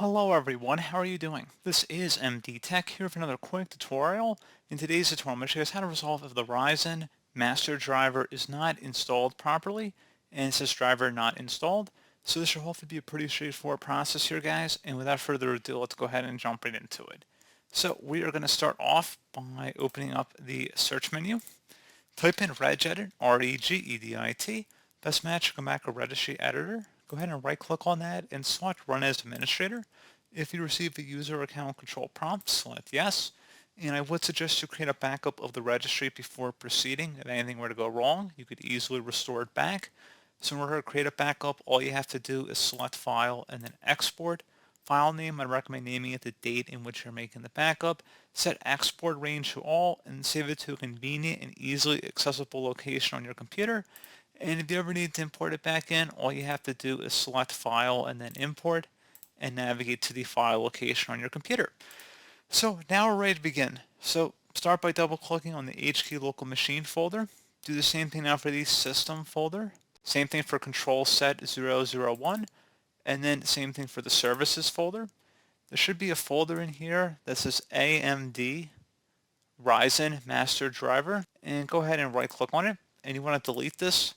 Hello everyone, how are you doing? This is MD Tech here for another quick tutorial. In today's tutorial, I'm going to show you guys how to resolve if the Ryzen Master Driver is not installed properly and it says driver not installed. So this should hopefully be a pretty straightforward process here, guys, and without further ado, let's go ahead and jump right into it. So we are going to start off by opening up the search menu. Type in regedit, R-E-G-E-D-I-T. Best match, go back to registry editor. Go ahead and right click on that and select run as administrator. If you receive a user account control prompt, select yes. And I would suggest you create a backup of the registry before proceeding. If anything were to go wrong, you could easily restore it back. So in order to create a backup, all you have to do is select file and then export. File name, I recommend naming it the date in which you're making the backup. Set export range to all and save it to a convenient and easily accessible location on your computer. And if you ever need to import it back in, all you have to do is select file and then import and navigate to the file location on your computer. So now we're ready to begin. So start by double clicking on the HKey local machine folder. Do the same thing now for the system folder. Same thing for control set 001. And then same thing for the services folder. There should be a folder in here that says AMD Ryzen Master Driver. And go ahead and right click on it. And you want to delete this.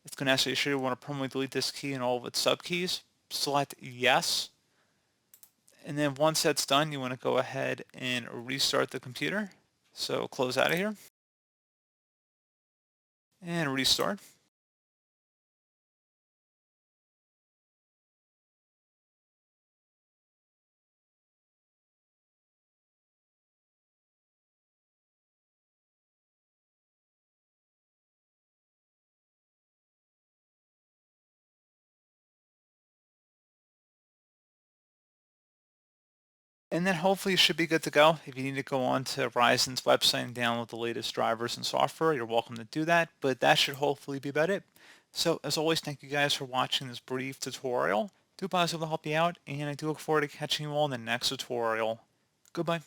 It's going to ask you sure you want to permanently delete this key and all of its subkeys. Select yes. And then once that's done, you want to go ahead and restart the computer. So close out of here and restart. And then hopefully you should be good to go. If you need to go on to Ryzen's website and download the latest drivers and software, you're welcome to do that, but that should hopefully be about it. So as always, thank you guys for watching this brief tutorial. Do hope I was able to help you out, and I do look forward to catching you all in the next tutorial. Goodbye.